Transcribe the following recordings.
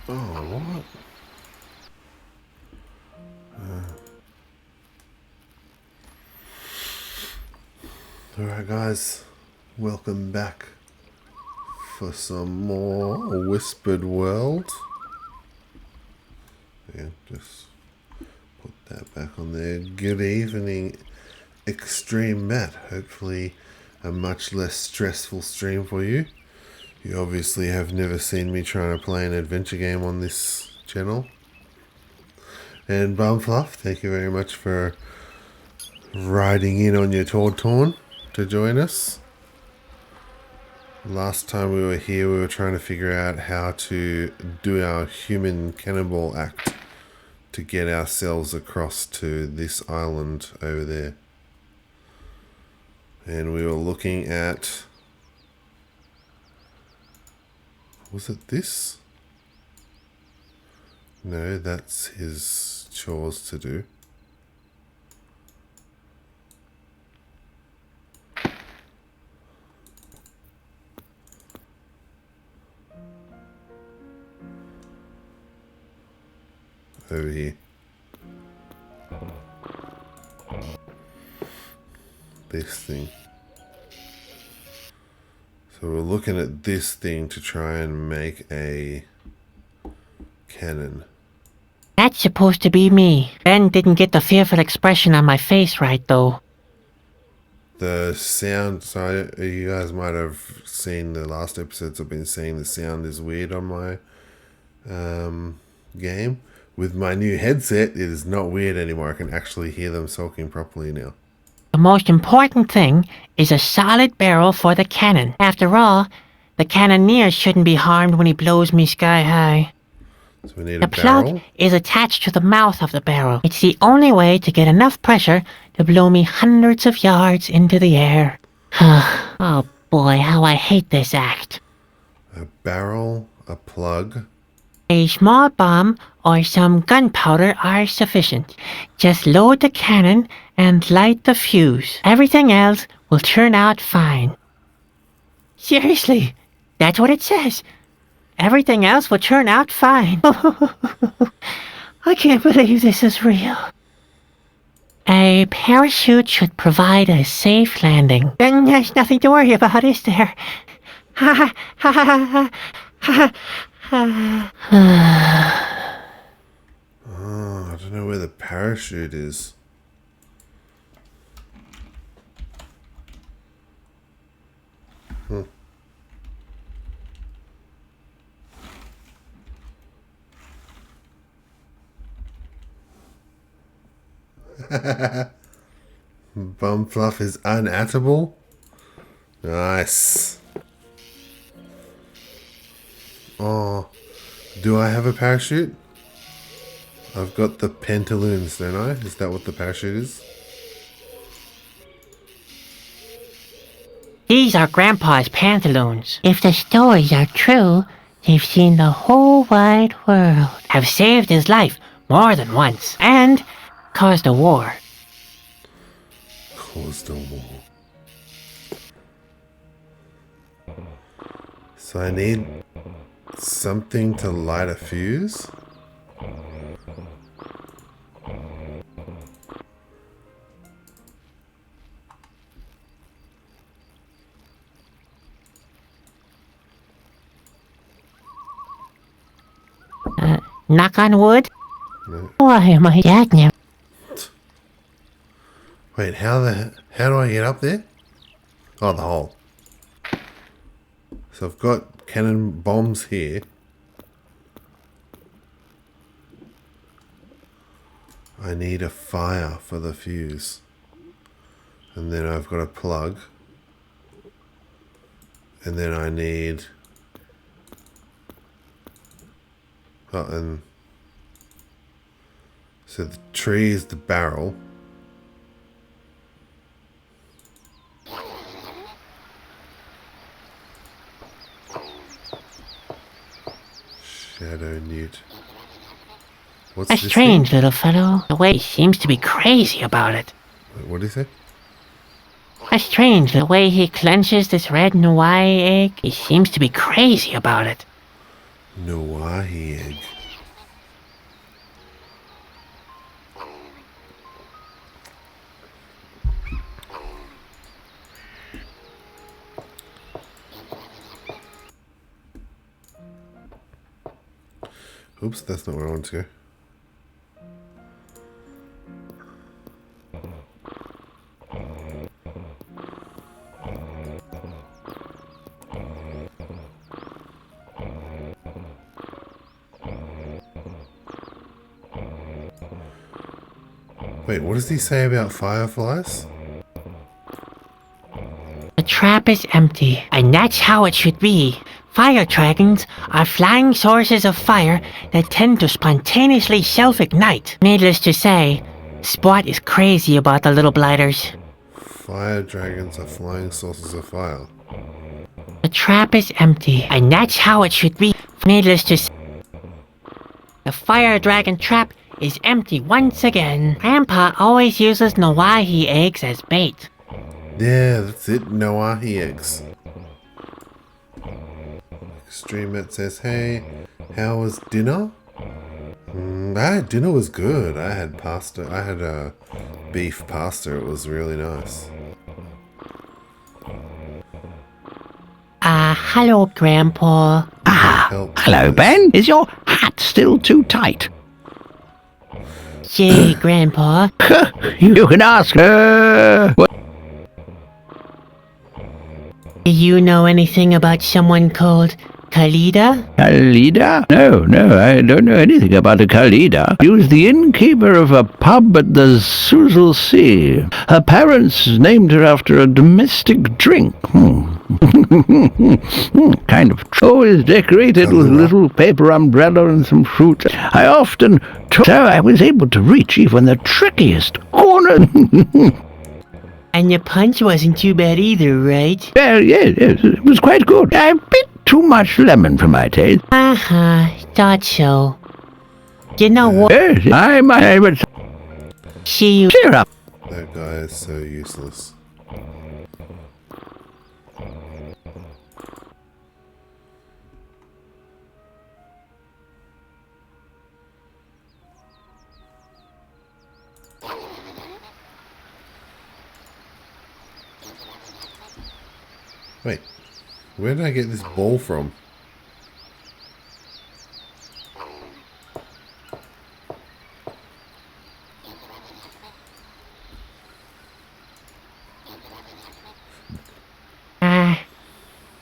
Oh, what? Alright guys, welcome back for some more Whispered World. Yeah, just put that back on there. Good evening, Extreme Matt. Hopefully a much less stressful stream for you. You obviously have never seen me trying to play an adventure game on this channel. And Bumfluff, thank you very much for riding in on your Torn to join us. Last time we were here, we were trying to figure out how to do our human cannonball act to get ourselves across to this island over there. And we were looking at... was it this? No, that's his chores to do. Over here. This thing. So we're looking at this thing to try and make a cannon. That's supposed to be me. Ben didn't get the fearful expression on my face right, though. The sound, so you guys might have seen the last episodes. I've been saying the sound is weird on my game. With my new headset, it is not weird anymore. I can actually hear them talking properly now. The most important thing is a solid barrel for the cannon. After all, the cannoneer shouldn't be harmed when he blows me sky high. So we need The a barrel. plug is attached to the mouth of the barrel. It's the only way to get enough pressure to blow me hundreds of yards into the air. Oh boy, how I hate this act. A barrel, a plug. A small bomb or some gunpowder are sufficient. Just load the cannon and light the fuse. Everything else will turn out fine. Seriously, that's what it says. Everything else will turn out fine. I can't believe this is real. A parachute should provide a safe landing. Then there's nothing to worry about, is there? Ha ha ha ha ha. Oh, I don't know where the parachute is. Bumfluff is unattable. Nice. Oh, do I have a parachute? I've got the pantaloons, don't I? Is that what the parachute is? These are Grandpa's pantaloons. If the stories are true, they've seen the whole wide world, have saved his life more than once, and caused a war. Caused a war. So I need something to light a fuse. Knock on wood? No. Why am I catnip? Wait, how do I get up there? Oh, the hole. So I've got cannon bombs here. I need a fire for the fuse. And then I've got a plug. And then I need... oh, and So the tree is the barrel. Shadow newt. What's A this strange thing? little fellow. The way he seems to be crazy about it. Wait, what do you say? A strange the way he clenches this red Hawaii egg. He seems to be crazy about it. Nawahi egg. Oops, that's not where I want to go. Wait, what does he say about fireflies? The trap is empty, and that's how it should be. Fire dragons are flying sources of fire that tend to spontaneously self-ignite. Needless to say, Spot is crazy about the little blighters. Fire dragons are flying sources of fire. The trap is empty, and that's how it should be. Needless to say, the fire dragon trap is empty once again. Grandpa always uses Nawahi eggs as bait. Yeah, that's it. Nawahi eggs. Extreme says, hey, how was dinner? Dinner was good. I had pasta. I had beef pasta. It was really nice. Hello, Grandpa. Help, Hello, please. Ben. Is your hat still too tight? Gee, Grandpa. You can ask her. What? Do you know anything about someone called Khalida? Khalida? No, I don't know anything about a Khalida. She was the innkeeper of a pub at the Suzel Sea. Her parents named her after a domestic drink. Kind of always decorated with a little paper umbrella and some fruit. I often so I was able to reach even the trickiest corner. And your punch wasn't too bad either, right? Well, yes, it was quite good. A bit too much lemon for my taste. Thought so. You know what? Yes, I would See you. cheer up. That guy is so useless. Wait, where did I get this ball from?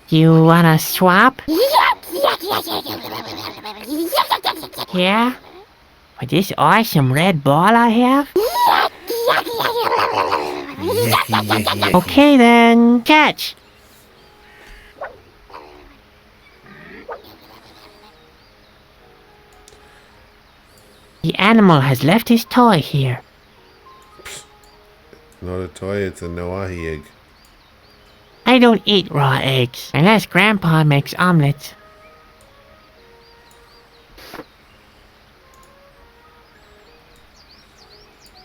You wanna swap? Yeah? For this awesome red ball I have? Okay then, catch! The animal has left his toy here. Not a toy, it's a Nawahi egg. I don't eat raw eggs, unless Grandpa makes omelets.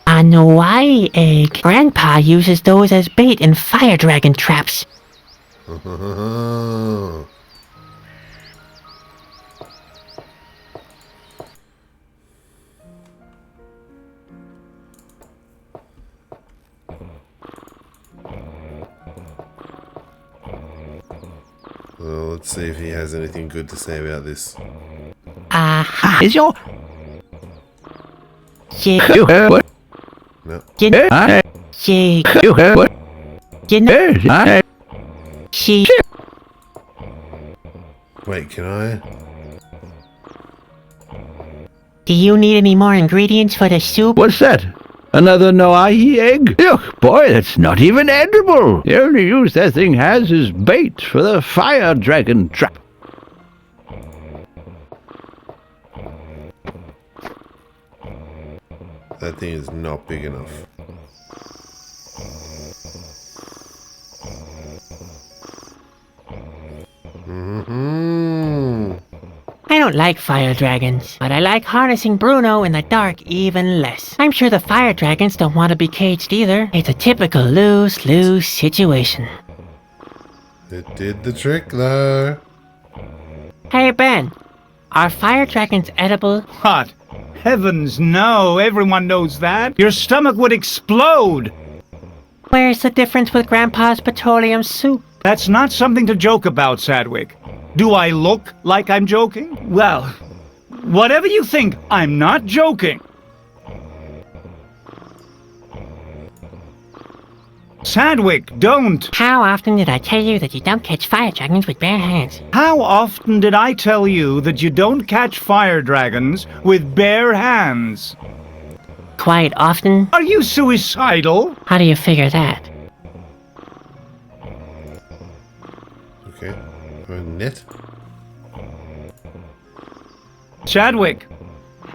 A Hawaii egg. Grandpa uses those as bait in fire dragon traps. Well, let's see if he has anything good to say about this. Is your She, you heard what? No. she, You heard what? you know, Yes, she, Wait, can I? do you need any more ingredients for the soup? What's that? Another Noahi egg? Look, boy, that's not even edible. The only use that thing has is bait for the fire dragon trap. That thing is not big enough. I don't like fire dragons, but I like harnessing Bruno in the dark even less. I'm sure the fire dragons don't want to be caged either. It's a typical lose-lose situation. It did the trick, though. Hey Ben, are fire dragons edible? What? Heavens no, everyone knows that. Your stomach would explode. Where's the difference with Grandpa's petroleum soup? That's not something to joke about, Sadwick. Do I look like I'm joking? Well, whatever you think, I'm not joking. Sadwick, don't. How often did I tell you that you don't catch fire dragons with bare hands? How often did I tell you that you don't catch fire dragons with bare hands? Quite often. Are you suicidal? How do you figure that? Okay. A net? Chadwick,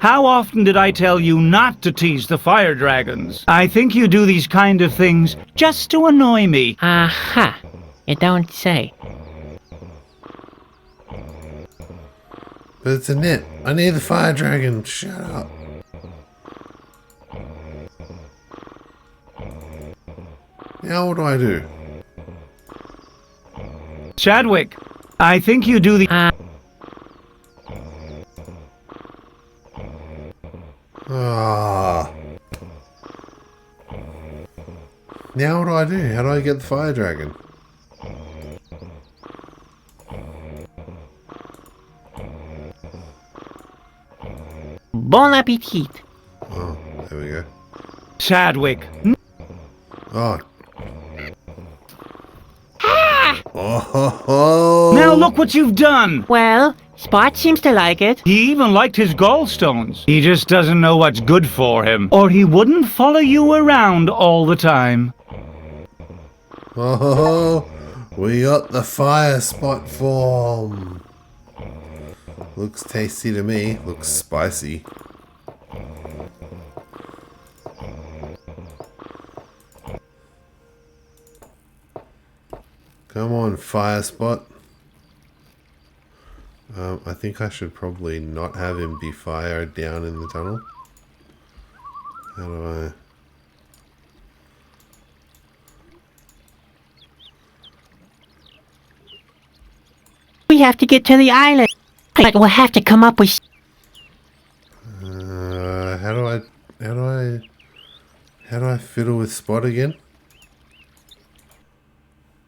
how often did I tell you not to tease the fire dragons? I think you do these kind of things just to annoy me. Aha. You don't say. But it's a net. I need the fire dragon. Shut up. Now what do I do? Chadwick, I think you do the... Ah. Now what do I do? How do I get the fire dragon? Bon appetit. Oh, there we go. Chadwick, Oh. Oh ho ho! now look what you've done. Well, Spot seems to like it. He even liked his gallstones. He just doesn't know what's good for him, or he wouldn't follow you around all the time. Oh ho ho! We got the fire spot form. Looks tasty to me. Looks spicy. Come on, fire spot. I think I should probably not have him be fired down in the tunnel. How do I... We have to get to the island. But we'll have to come up with... how do I fiddle with Spot again?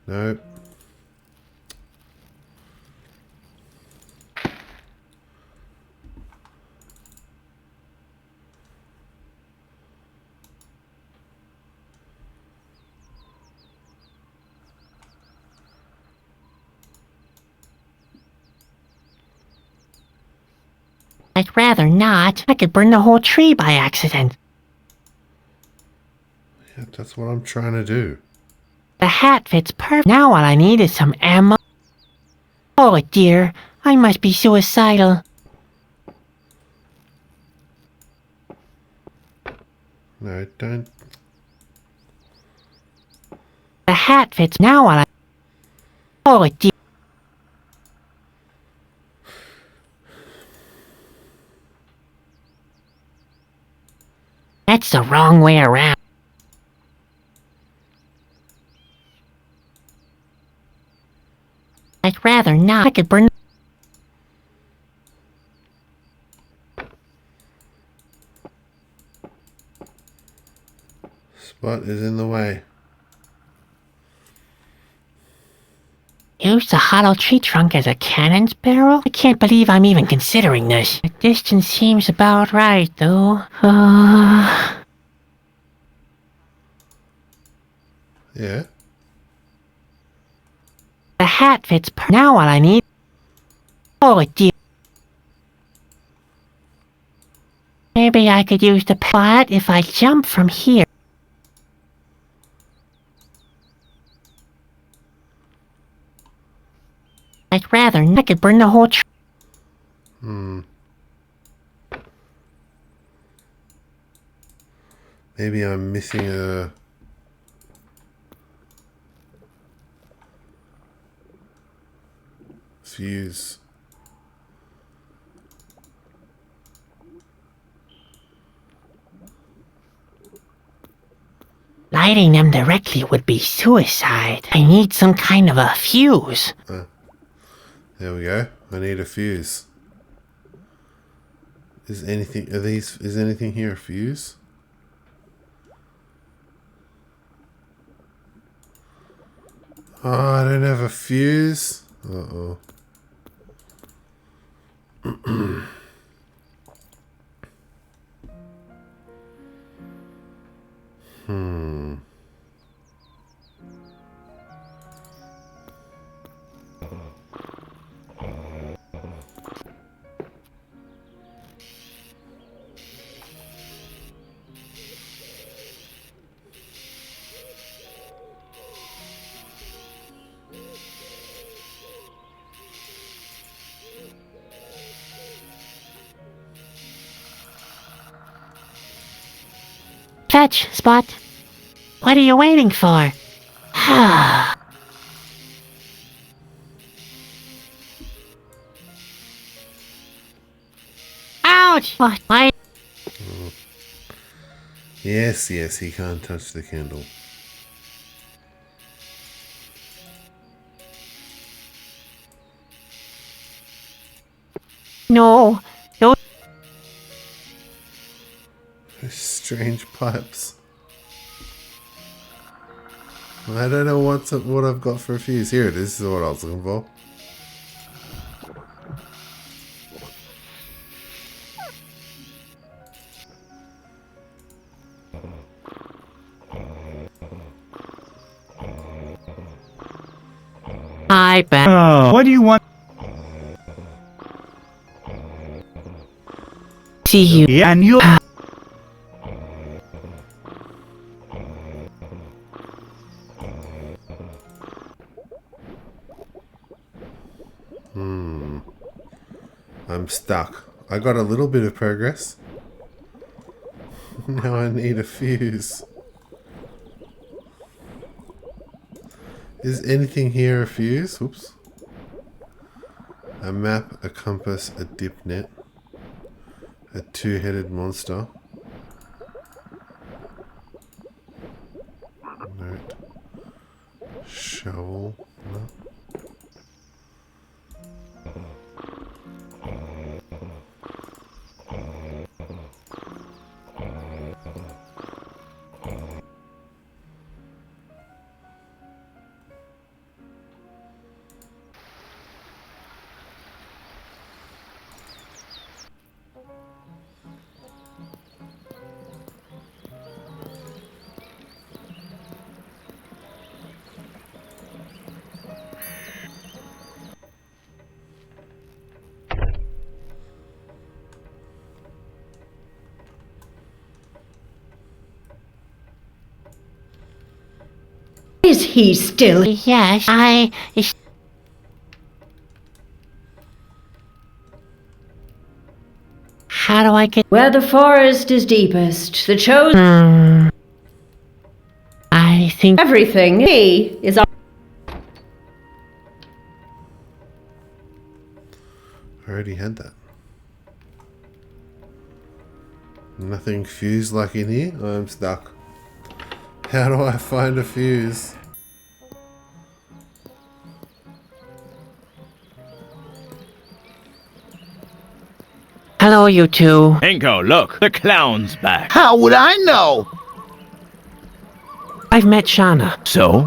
Nope. I'd rather not. I could burn the whole tree by accident. Yeah, that's what I'm trying to do. The hat fits perfect. Now all I need is some ammo. Oh dear, I must be suicidal. No, don't. The hat fits. Now all I... Oh dear. That's the wrong way around. I'd rather not. I could burn... Spot is in the way. Use the hollow tree trunk as a cannon's barrel? I can't believe I'm even considering this. The distance seems about right, though. Yeah. The hat fits now all I need... Oh dear. Maybe I could use the plot if I jump from here. I'd rather not. I could burn the whole Maybe I'm missing a... fuse. Lighting them directly would be suicide. I need some kind of a fuse. There we go. I need a fuse. Is anything here a fuse? Oh, I don't have a fuse. Uh-oh. Fetch, Spot. What are you waiting for? Ouch! What? Why? Yes, he can't touch the candle. No. No. Strange pipes. I don't know what I've got for a fuse. Here it is. This is what I was looking for. I bet. Oh, what do you want? See you. Yeah, and you. I'm stuck. I got a little bit of progress. Now I need a fuse. Is anything here a fuse? Oops. A map, a compass, a dip net, a two-headed monster. Note. Shovel. No. Is he still? Yes, How do I get... Where the forest is deepest, the chosen. I think... Everything he is. I already had that. Nothing fused like in here? I'm stuck. How do I find a fuse? Hello, you two. Ingo, look, the clown's back. How would I know? I've met Shauna. So?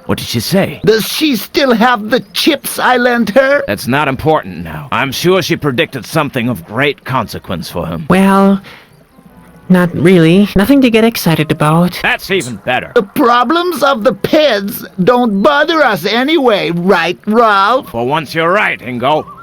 What did she say? Does she still have the chips I lent her? That's not important now. I'm sure she predicted something of great consequence for him. Well, not really. Nothing to get excited about. That's even better. The problems of the peds don't bother us anyway, right, Ralph? For once you're right, Ingo.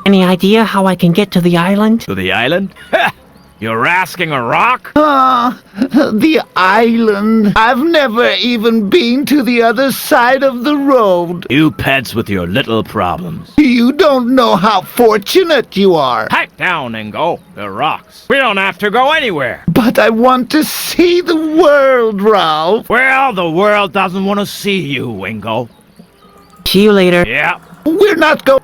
Any idea how I can get to the island? To the island? Ha! You're asking a rock? The island. I've never even been to the other side of the road. You pets with your little problems. You don't know how fortunate you are. Pipe down, Ingo. They're rocks. We don't have to go anywhere. But I want to see the world, Ralph. Well, the world doesn't want to see you, Ingo. See you later. Yeah. We're not going.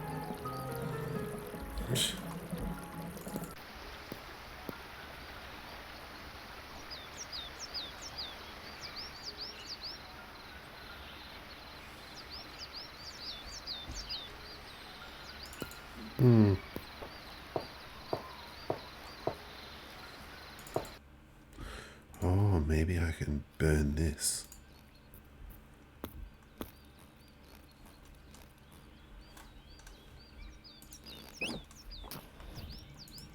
Oh, maybe I can burn this.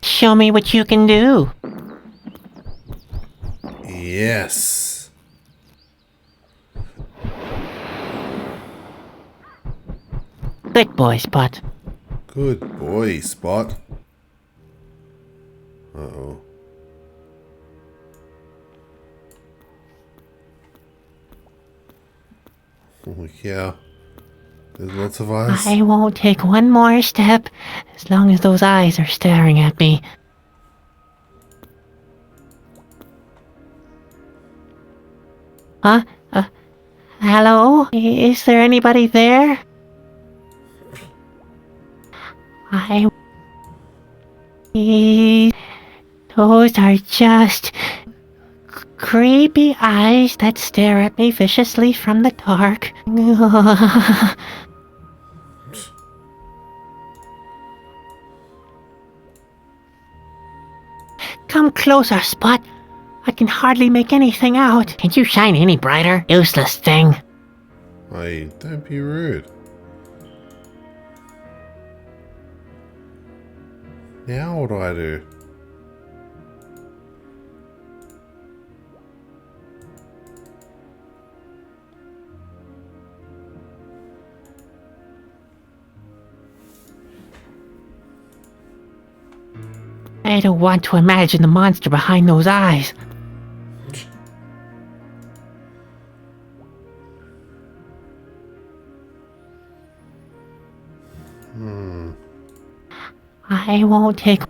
Show me what you can do. Yes. Good boy, Spot. Good boy, Spot. Uh-oh. Oh, yeah. There's lots of eyes. I won't take one more step as long as those eyes are staring at me. Huh? Hello? Is there anybody there? Those are just creepy eyes that stare at me viciously from the dark. Come closer, Spot. I can hardly make anything out. Can't you shine any brighter? Useless thing. Hey, don't be rude. Now what do I do? I don't want to imagine the monster behind those eyes. I won't take...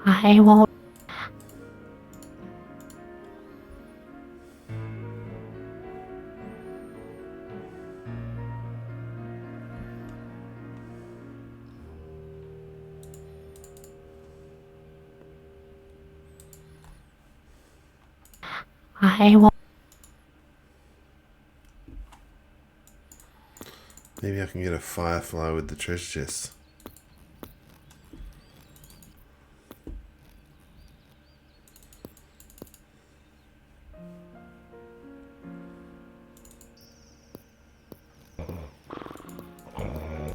I won't... I won't... Maybe I can get a firefly with the treasure chest.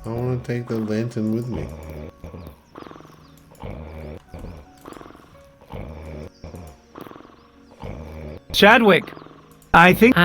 I want to take the lantern with me. Chadwick, I think...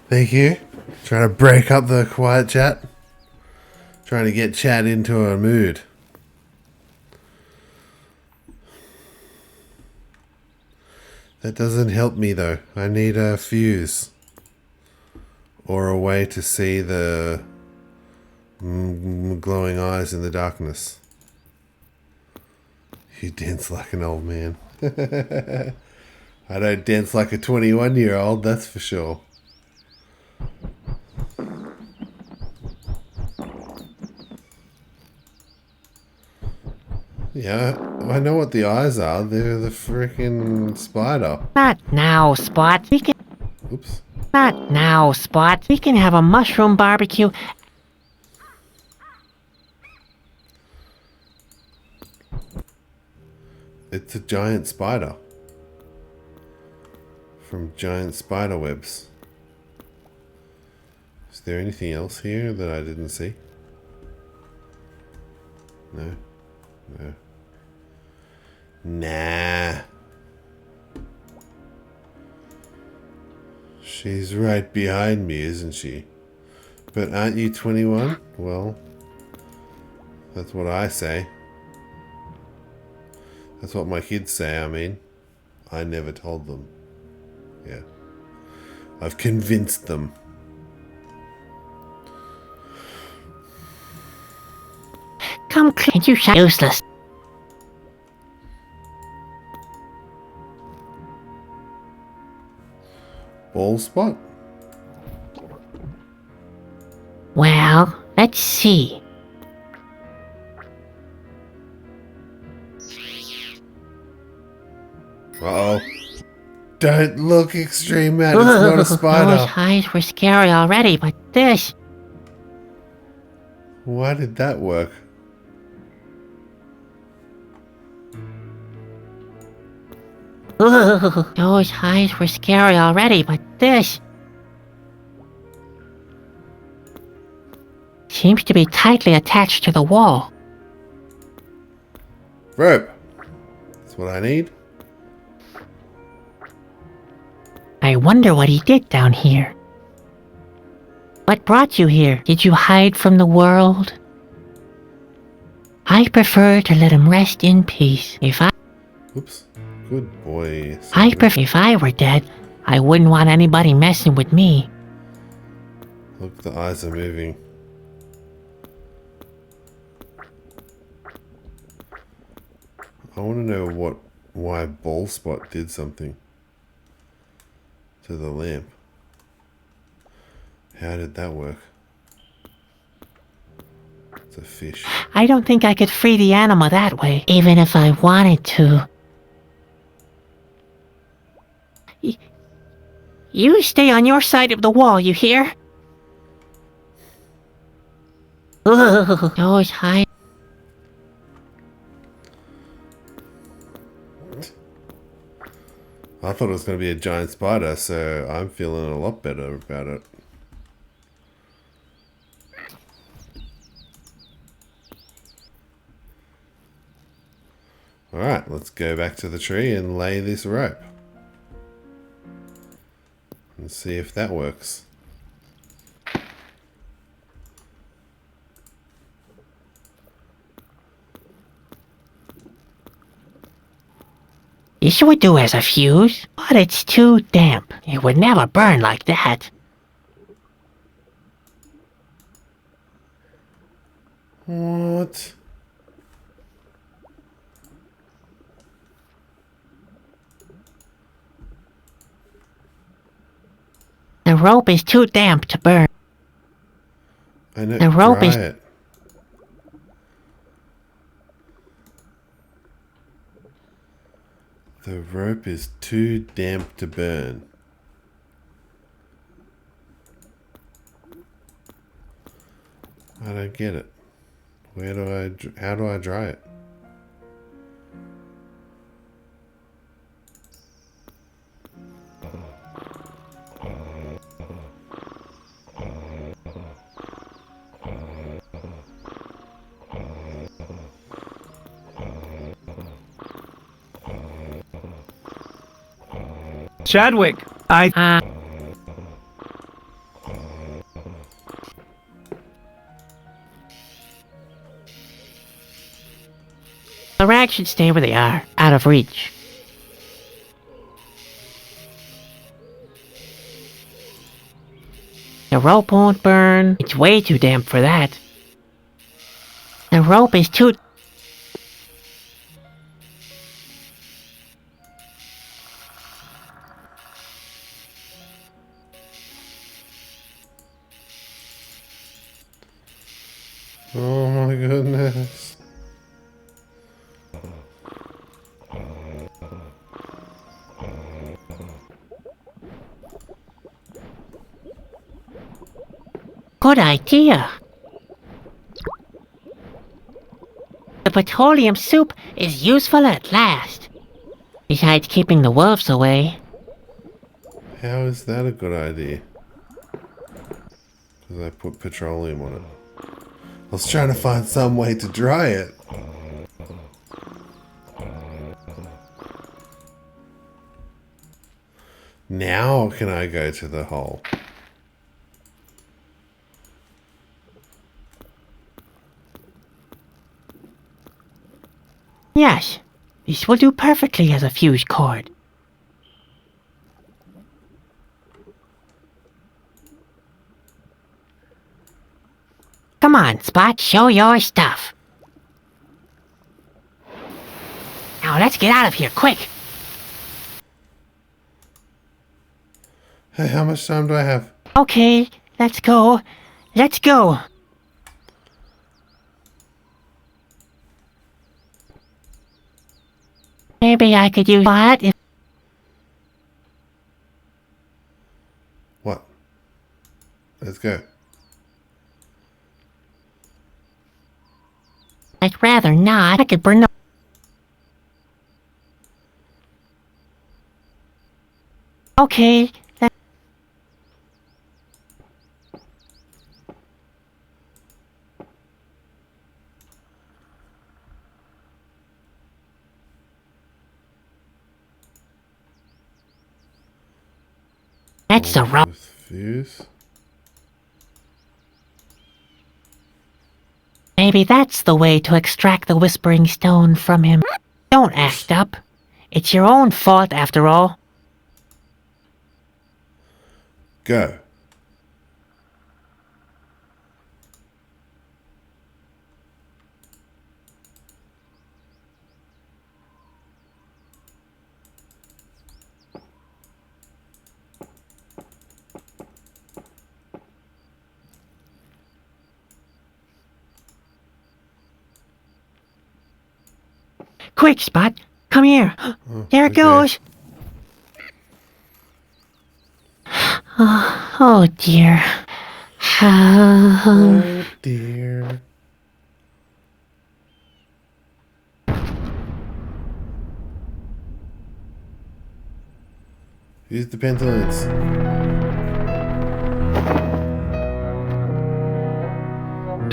Thank you. Trying to break up the quiet chat. Trying to get chat into a mood. That doesn't help me though. I need a fuse. Or a way to see the glowing eyes in the darkness. You dance like an old man. I don't dance like a 21-year-old, that's for sure. Yeah, I know what the eyes are. They're the freaking spider. Not now, Spot. We can... Oops. Not now, Spot. We can have a mushroom barbecue. It's a giant spider. From giant spider webs. Is there anything else here that I didn't see? No. No. Nah. She's right behind me, isn't she? But aren't you 21? Well, that's what I say. That's what my kids say, I mean. I never told them. Yeah. I've convinced them. Come clean, you useless. Ball spot? Well, let's see. Uh-oh. Don't look, Extreme Matt. It's not a Those spider. eyes were scary already, but this... Why did that work? Those eyes were scary already, but this... seems to be tightly attached to the wall. Rope. That's what I need. I wonder what he did down here. What brought you here? Did you hide from the world? I prefer to let him rest in peace. If Good boy. if I were dead, I wouldn't want anybody messing with me. Look, the eyes are moving. I want to know why Ball Spot did something to the lamp. How did that work? It's a fish. I don't think I could free the animal that way, even if I wanted to. You stay on your side of the wall, you hear? Those high... I thought it was going to be a giant spider, so I'm feeling a lot better about it. Alright, let's go back to the tree and lay this rope. And see if that works. This would do as a fuse, but it's too damp. It would never burn like that. What? The rope is too damp to burn. I know. The rope dry is- it. The rope is too damp to burn. I don't get it. How do I dry it? Chadwick, I... The rags should stay where they are, out of reach. The rope won't burn. It's way too damp for that. The rope is too... Oh my goodness. Good idea. The petroleum soup is useful at last. Besides keeping the wolves away. How is that a good idea? Because I put petroleum on it. I was trying to find some way to dry it. Now can I go to the hole? Yes, this will do perfectly as a fuse cord. Come on, Spot, show your stuff. Now let's get out of here, quick. Hey, how much time do I have? Okay, let's go. Let's go. Maybe I could use that if What? Let's go. I'd rather not. I could burn the... Okay, that's the wrong... Fuse. Maybe that's the way to extract the Whispering Stone from him. Don't act up. It's your own fault, after all. Go. Quick, Spot. Come here. There it okay. goes. Oh dear. Oh dear. Use the pentolins.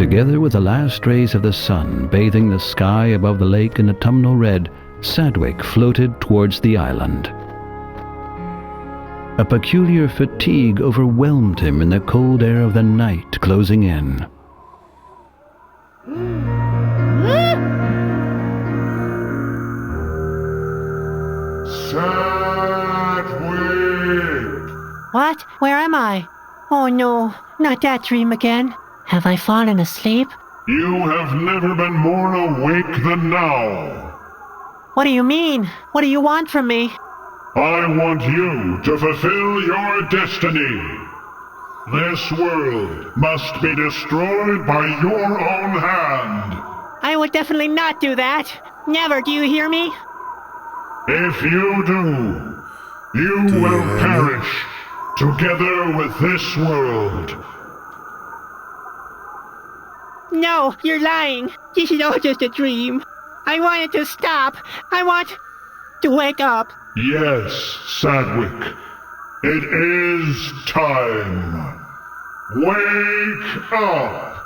Together with the last rays of the sun bathing the sky above the lake in autumnal red, Sadwick floated towards the island. A peculiar fatigue overwhelmed him in the cold air of the night closing in. Sadwick! What? Where am I? Oh no, not that dream again. Have I fallen asleep? You have never been more awake than now. What do you mean? What do you want from me? I want you to fulfill your destiny. This world must be destroyed by your own hand. I would definitely not do that. Never, do you hear me? If you do, you will perish together with this world. No, you're lying. This is all just a dream. I want it to stop. I want to wake up. Yes, Sadwick. It is time. Wake up!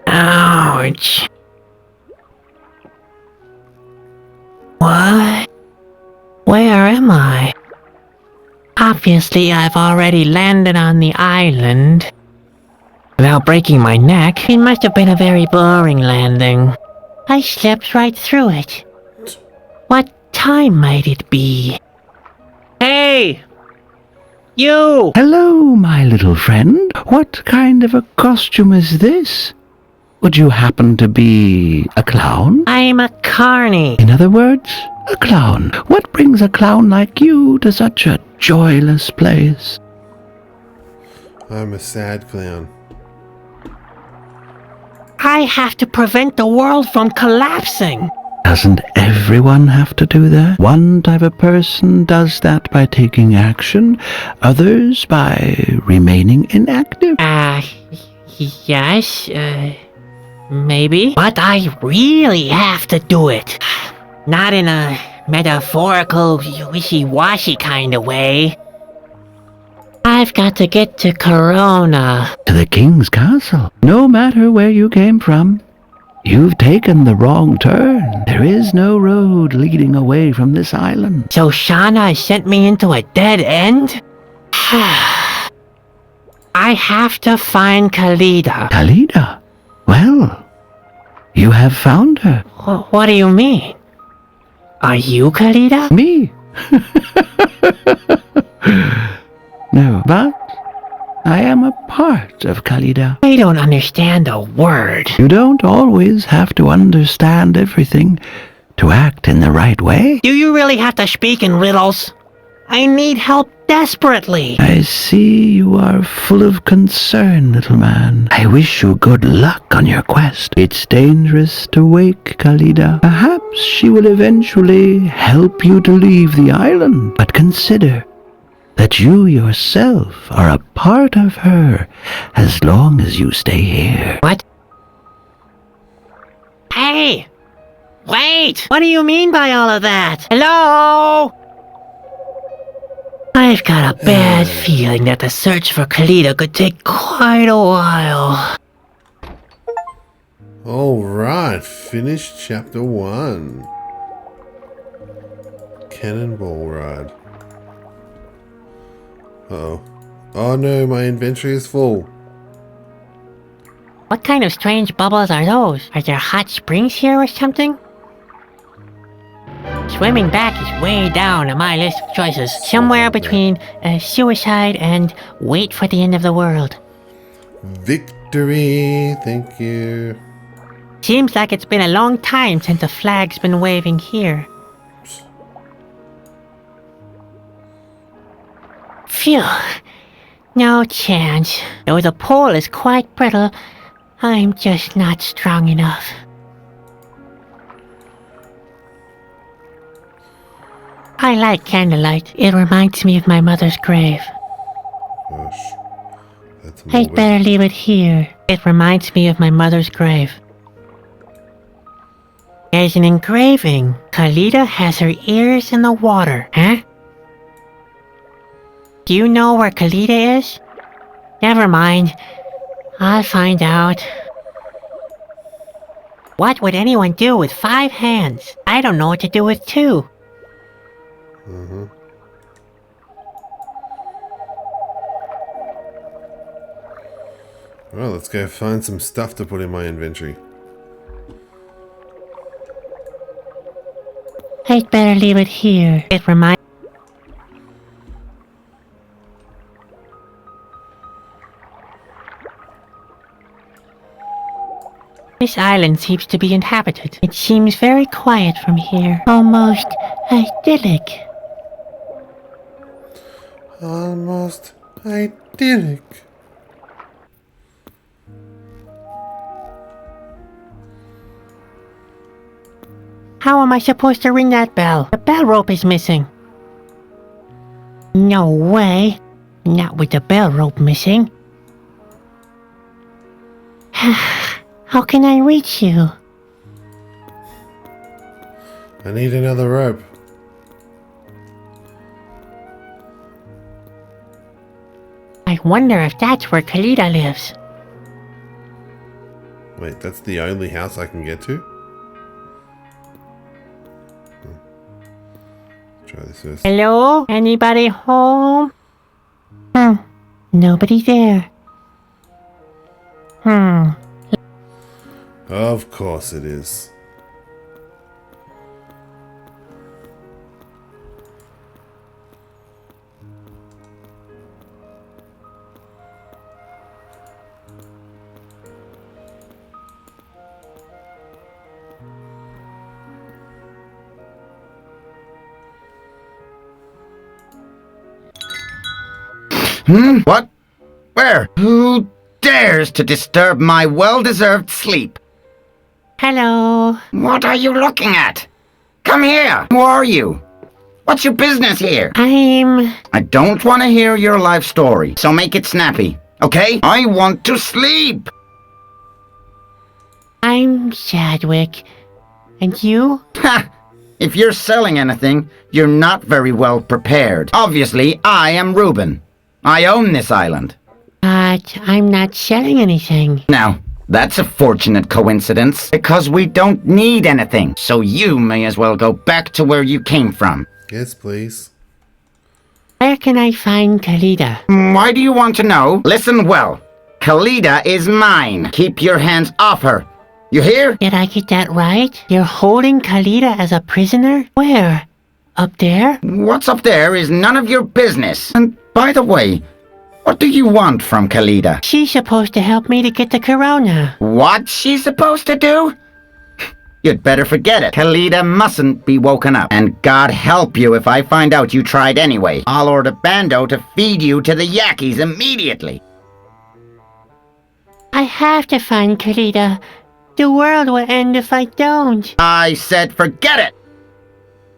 Ouch. What? Where am I? Obviously, I've already landed on the island. Without breaking my neck, it must have been a very boring landing. I slipped right through it. What time might it be? Hey! You! Hello, my little friend. What kind of a costume is this? Would you happen to be a clown? I'm a carny. In other words, a clown. What brings a clown like you to such a joyless place? I'm a sad clown. I have to prevent the world from collapsing. Doesn't everyone have to do that? One type of person does that by taking action, others by remaining inactive. Yes, maybe. But I really have to do it. Not in a metaphorical, wishy-washy kind of way. I've got to get to Corona. To the king's castle. No matter where you came from, you've taken the wrong turn. There is no road leading away from this island. So Shauna sent me into a dead end? I have to find Khalida. Khalida? Well, you have found her. What do you mean? Are you Khalida? Me? No, but I am a part of Khalida. I don't understand a word. You don't always have to understand everything to act in the right way. Do you really have to speak in riddles? I need help desperately. I see you are full of concern, little man. I wish you good luck on your quest. It's dangerous to wake Khalida. Perhaps she will eventually help you to leave the island. But consider that you yourself are a part of her as long as you stay here. What? Hey! Wait! What do you mean by all of that? Hello? I've got a bad feeling that the search for Khalida could take quite a while. Alright, finished chapter 1. Cannonball ride. Uh-oh. Oh no, my inventory is full. What kind of strange bubbles are those? Are there hot springs here or something? Swimming back is way down on my list of choices. Somewhere between suicide and wait for the end of the world. Victory! Thank you. Seems like it's been a long time since the flag's been waving here. Phew. No chance. Though the pole is quite brittle, I'm just not strong enough. I like candlelight. It reminds me of my mother's grave. Gosh. That's I'd morbid. better leave it here. It reminds me of my mother's grave. There's an engraving. Khalida has her ears in the water, huh? Do you know where Khalida is? Never mind. I'll find out. What would anyone do with 5 hands? I don't know what to do with 2. Well, let's go find some stuff to put in my inventory. I'd better leave it here. It reminds... This island seems to be inhabited. It seems very quiet from here. Almost idyllic. Almost idyllic. How am I supposed to ring that bell? The bell rope is missing. No way. Not with the bell rope missing. How can I reach you? I need another rope. I wonder if that's where Khalida lives. Wait, that's the only house I can get to? Try this first. Hello? Anybody home? Nobody there. Of course it is. What? Where? Who dares to disturb my well-deserved sleep? Hello. What are you looking at? Come here. Who are you? What's your business here? I don't want to hear your life story, so make it snappy, okay? I want to sleep. I'm Chadwick. And you? Ha! If you're selling anything, you're not very well prepared. Obviously, I am Reuben. I own this island. But I'm not selling anything. Now, that's a fortunate coincidence, because we don't need anything, so you may as well go back to where you came from. Yes, please. Where can I find Khalida? Why do you want to know? Listen well. Khalida is mine. Keep your hands off her. You hear? Did I get that right? You're holding Khalida as a prisoner? Where? Up there? What's up there is none of your business. And by the way, what do you want from Khalida? She's supposed to help me to get the corona. What's she supposed to do? You'd better forget it. Khalida mustn't be woken up. And God help you if I find out you tried anyway. I'll order Bando to feed you to the Yakis immediately. I have to find Khalida. The world will end if I don't. I said forget it!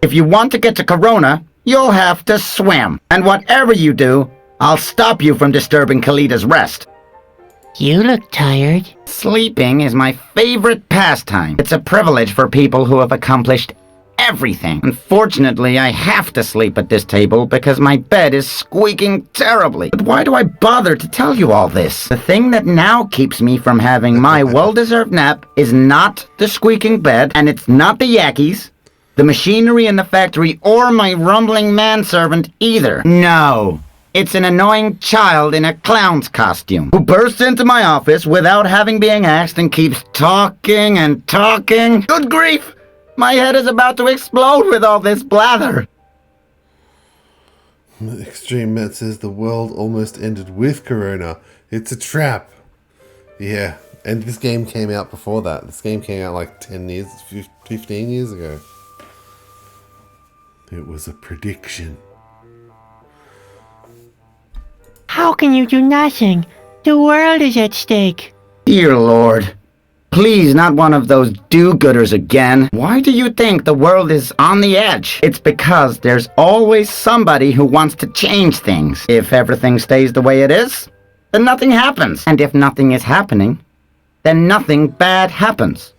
If you want to get to Corona, you'll have to swim. And whatever you do, I'll stop you from disturbing Khalida's rest. You look tired. Sleeping is my favorite pastime. It's a privilege for people who have accomplished everything. Unfortunately, I have to sleep at this table because my bed is squeaking terribly. But why do I bother to tell you all this? The thing that now keeps me from having my well-deserved nap is not the squeaking bed, and it's not the Yakis, the machinery in the factory, or my rumbling manservant either. No. It's an annoying child in a clown's costume who bursts into my office without having been asked and keeps talking and talking. Good grief! My head is about to explode with all this blather. Extreme Matt says the world almost ended with Corona. It's a trap. Yeah, and this game came out before that. This game came out like 10 years, 15 years ago. It was a prediction. How can you do nothing? The world is at stake. Dear Lord. Please, not one of those do-gooders again. Why do you think the world is on the edge? It's because there's always somebody who wants to change things. If everything stays the way it is, then nothing happens. And if nothing is happening, then nothing bad happens.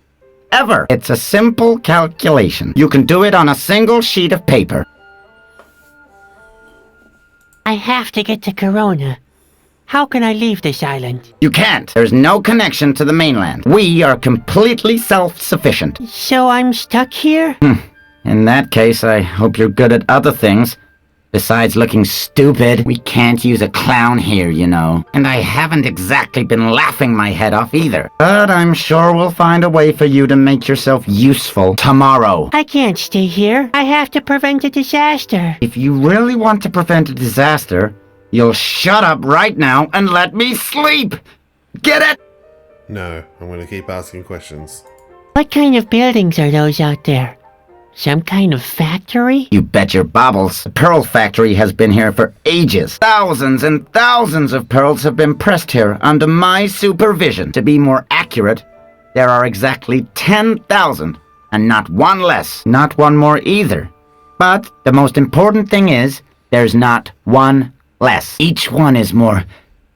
Ever. It's a simple calculation. You can do it on a single sheet of paper. I have to get to Corona. How can I leave this island? You can't. There's no connection to the mainland. We are completely self-sufficient. So I'm stuck here? In that case, I hope you're good at other things. Besides looking stupid, we can't use a clown here, you know. And I haven't exactly been laughing my head off either. But I'm sure we'll find a way for you to make yourself useful tomorrow. I can't stay here. I have to prevent a disaster. If you really want to prevent a disaster, you'll shut up right now and let me sleep! Get it? No, I'm going to keep asking questions. What kind of buildings are those out there? Some kind of factory? You bet your bobbles. The pearl factory has been here for ages. Thousands and thousands of pearls have been pressed here under my supervision. To be more accurate, there are exactly 10,000, and not one less, not one more either. But the most important thing is, there's not one less. Each one is more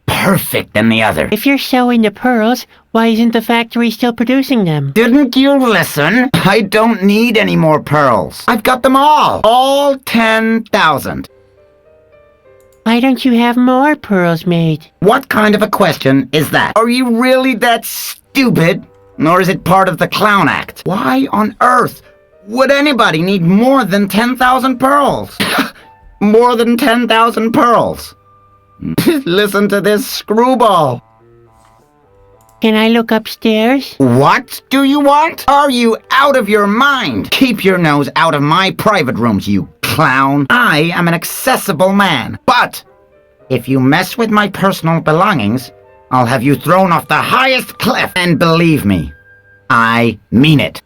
perfect than the other. If you're sewing the pearls, why isn't the factory still producing them? Didn't you listen? I don't need any more pearls. I've got them all. All 10,000. Why don't you have more pearls made? What kind of a question is that? Are you really that stupid? Or is it part of the clown act? Why on earth would anybody need more than 10,000 pearls? More than 10,000 pearls. Listen to this screwball. Can I look upstairs? What do you want? Are you out of your mind? Keep your nose out of my private rooms, you clown. I am an accessible man. But if you mess with my personal belongings, I'll have you thrown off the highest cliff. And believe me, I mean it.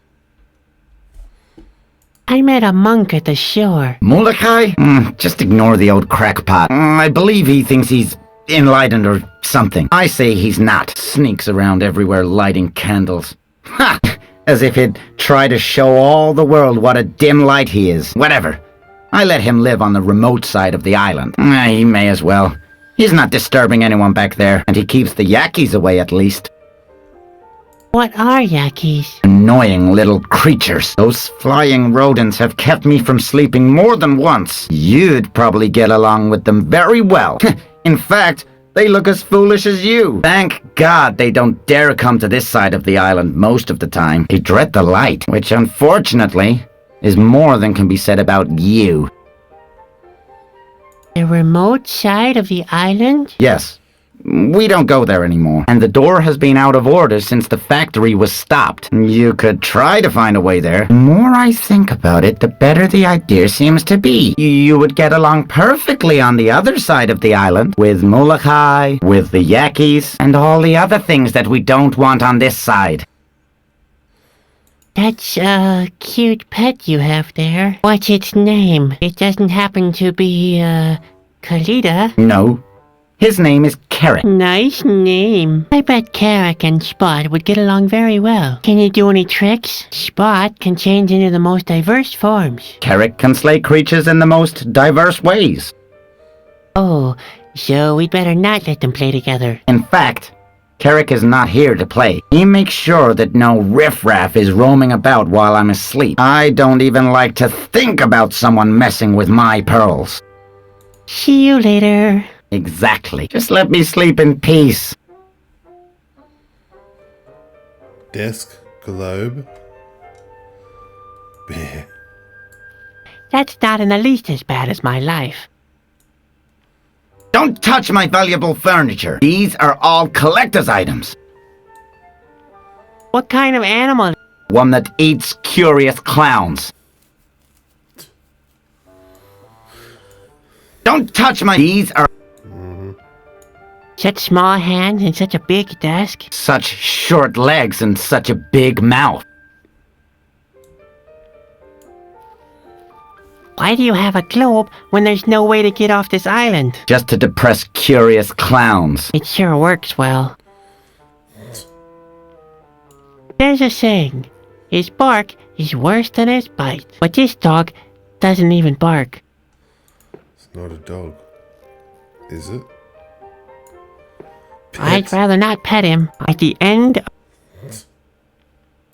I met a monk at the shore. Molokai? Just ignore the old crackpot. I believe he thinks he's enlightened or something. I say he's not. Sneaks around everywhere lighting candles. Ha! As if he'd try to show all the world what a dim light he is. Whatever. I let him live on the remote side of the island. He may as well. He's not disturbing anyone back there, and he keeps the Yakis away at least. What are Yakis? Annoying little creatures. Those flying rodents have kept me from sleeping more than once. You'd probably get along with them very well. In fact, they look as foolish as you. Thank God they don't dare come to this side of the island most of the time. They dread the light, which unfortunately is more than can be said about you. The remote side of the island? Yes. We don't go there anymore, and the door has been out of order since the factory was stopped. You could try to find a way there. The more I think about it, the better the idea seems to be. You would get along perfectly on the other side of the island, with Molokai, with the Yakis, and all the other things that we don't want on this side. That's a cute pet you have there. What's its name? It doesn't happen to be, Kalida? No. His name is Carrot. Nice name. I bet Carrick and Spot would get along very well. Can you do any tricks? Spot can change into the most diverse forms. Carrot can slay creatures in the most diverse ways. Oh, so we'd better not let them play together. In fact, Carrick is not here to play. He makes sure that no riffraff is roaming about while I'm asleep. I don't even like to think about someone messing with my pearls. See you later. Exactly. Just let me sleep in peace. Desk, globe, bear. That's not in the least as bad as my life. Don't touch my valuable furniture. These are all collector's items. What kind of animal? One that eats curious clowns. Don't touch my... These are... Such small hands and such a big desk. Such short legs and such a big mouth. Why do you have a globe when there's no way to get off this island? Just to depress curious clowns. It sure works well. There's a saying, his bark is worse than his bite. But this dog doesn't even bark. It's not a dog, is it? I'd rather not pet him. At the end...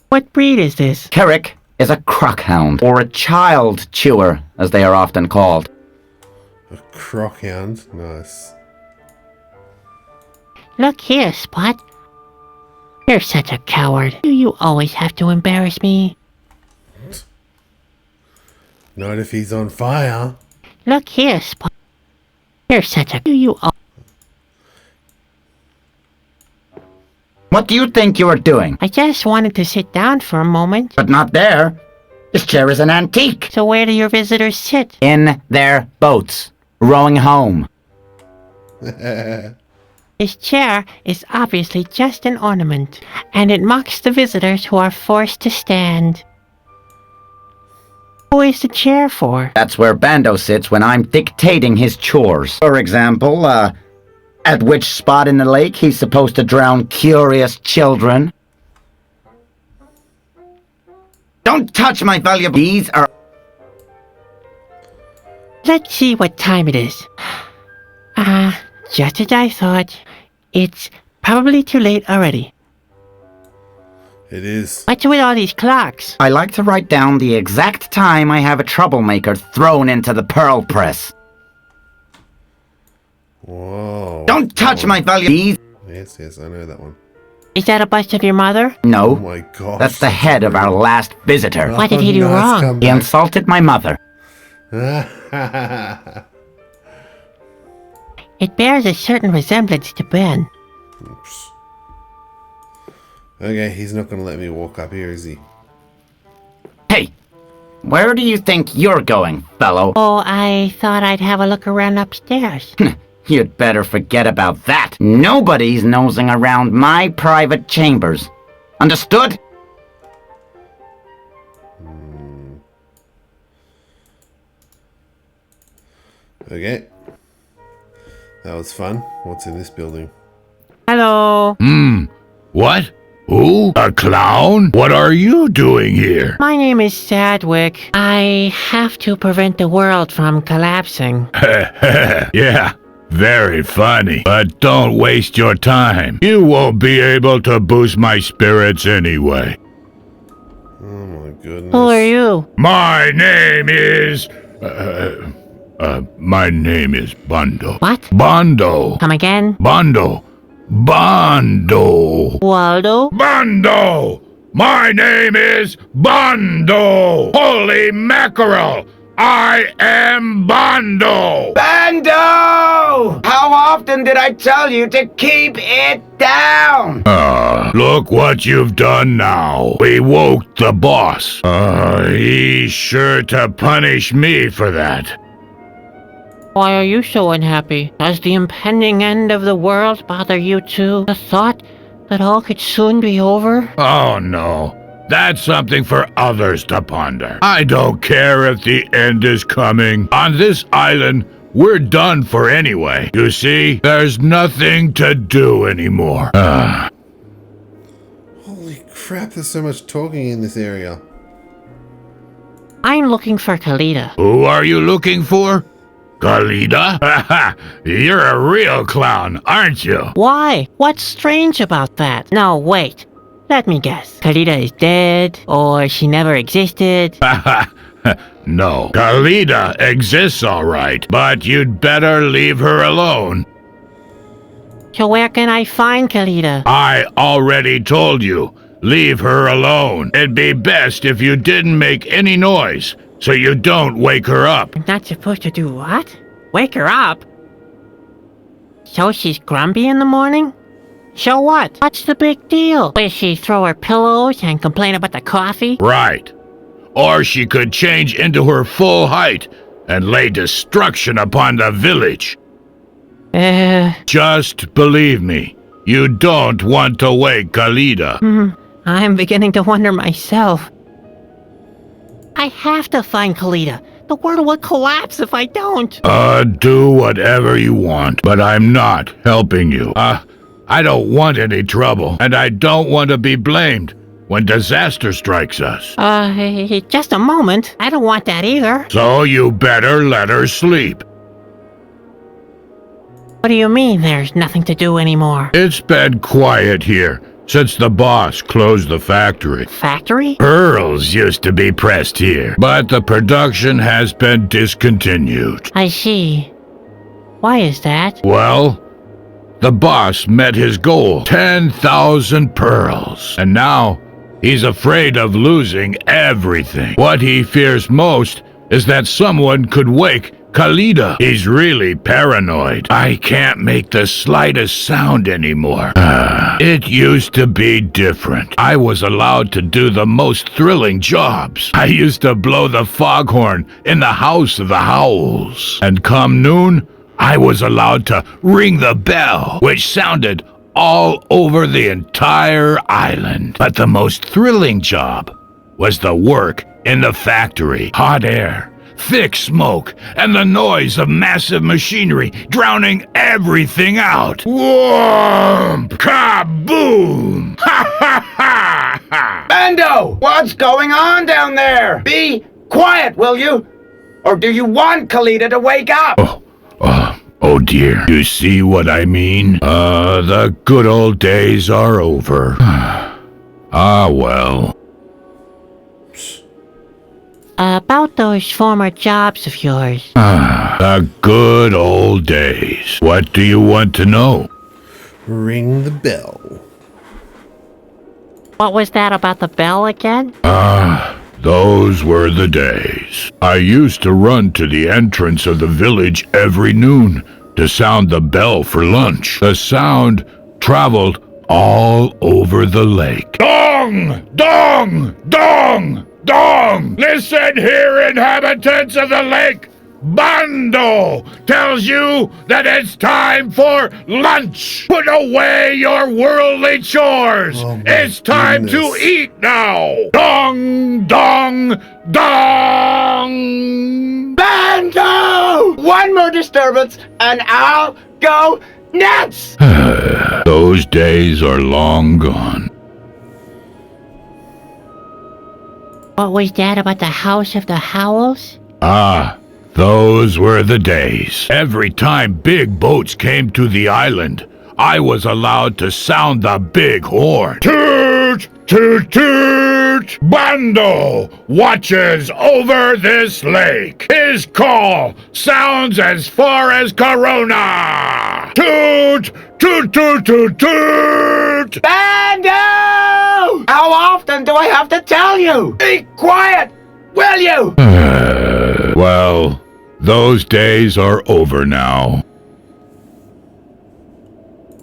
What breed is this? Carrick is a crockhound, or a child chewer, as they are often called. A crockhound, nice. Look here, Spot. You're such a coward. Do you always have to embarrass me? Not if he's on fire. Look here, Spot. You're such a... Do you... What do you think you are doing? I just wanted to sit down for a moment. But not there. This chair is an antique. So where do your visitors sit? In their boats, rowing home. This chair is obviously just an ornament, and it mocks the visitors who are forced to stand. Who is the chair for? That's where Bando sits when I'm dictating his chores. For example, at which spot in the lake he's supposed to drown curious children. Don't touch my valuable... These are... Let's see what time it is. Just as I thought. It's probably too late already. It is. What's with all these clocks? I like to write down the exact time I have a troublemaker thrown into the pearl press. Whoa. Don't touch my valuable... Yes, I know that one. Is that a bust of your mother? No. Oh my gosh. That's the head of our last visitor. What did he do wrong? He insulted my mother. It bears a certain resemblance to Ben. Oops. Okay, he's not going to let me walk up here, is he? Hey, where do you think you're going, fellow? Oh, I thought I'd have a look around upstairs. You'd better forget about that. Nobody's nosing around my private chambers. Understood? Okay. That was fun. What's in this building? Hello. What? Who? A clown? What are you doing here? My name is Chadwick. I have to prevent the world from collapsing. Yeah, very funny. But don't waste your time. You won't be able to boost my spirits anyway. Oh my goodness. Who are you? My name is... my name is Bondo. What? Bondo. Come again? Bondo. Bondo. Waldo? Bondo! My name is Bondo! Holy mackerel! I am Bondo! Bando! How often did I tell you to keep it down? Look what you've done now. We woke the boss. He's sure to punish me for that. Why are you so unhappy? Does the impending end of the world bother you too? The thought that all could soon be over? Oh no. That's something for others to ponder. I don't care if the end is coming. On this island, we're done for anyway. You see, there's nothing to do anymore. Holy crap, there's so much talking in this area. I'm looking for Kalita. Who are you looking for? Kalita? You're a real clown, aren't you? Why? What's strange about that? No, wait. Let me guess. Kalita is dead, or she never existed. No, Kalita exists all right, but you'd better leave her alone. So where can I find Kalita? I already told you, leave her alone. It'd be best if you didn't make any noise, so you don't wake her up. I'm not supposed to do what? Wake her up? So she's grumpy in the morning? So what? What's the big deal? Will she throw her pillows and complain about the coffee? Right. Or she could change into her full height and lay destruction upon the village. Just believe me, you don't want to wake Kalita. I'm beginning to wonder myself. I have to find Kalita. The world will collapse if I don't. Do whatever you want, but I'm not helping you. I don't want any trouble, and I don't want to be blamed when disaster strikes us. Just a moment. I don't want that either. So you better let her sleep. What do you mean there's nothing to do anymore? It's been quiet here since the boss closed the factory. Factory? Pearls used to be pressed here, but the production has been discontinued. I see. Why is that? Well, the boss met his goal, 10,000 pearls, and now he's afraid of losing everything. What he fears most is that someone could wake Kalita. He's really paranoid. I can't make the slightest sound anymore. It used to be different. I was allowed to do the most thrilling jobs. I used to blow the foghorn in the House of the Howls. And come noon, I was allowed to ring the bell, which sounded all over the entire island. But the most thrilling job was the work in the factory. Hot air, thick smoke, and the noise of massive machinery drowning everything out. Whoomp! Kaboom! Ha ha ha ha! Bando! What's going on down there? Be quiet, will you? Or do you want Kalita to wake up? Oh dear. You see what I mean? The good old days are over. Well. About those former jobs of yours. The good old days. What do you want to know? Ring the bell. What was that about the bell again? Those were the days. I used to run to the entrance of the village every noon to sound the bell for lunch. The sound traveled all over the lake. Dong! Dong! Dong! Dong! Listen here, inhabitants of the lake! Bando tells you that it's time for lunch! Put away your worldly chores! Oh my It's time goodness. to eat now! Dong! Dong! Dong! Bando! One more disturbance and I'll go nuts! Those days are long gone. What was that about the House of the Howls? Ah, those were the days. Every time big boats came to the island, I was allowed to sound the big horn. Toot! Toot! Toot! Bando watches over this lake. His call sounds as far as Corona. Toot! Toot! Toot! Toot! Toot! Bando! How often do I have to tell you? Be quiet, will you? Well, those days are over now.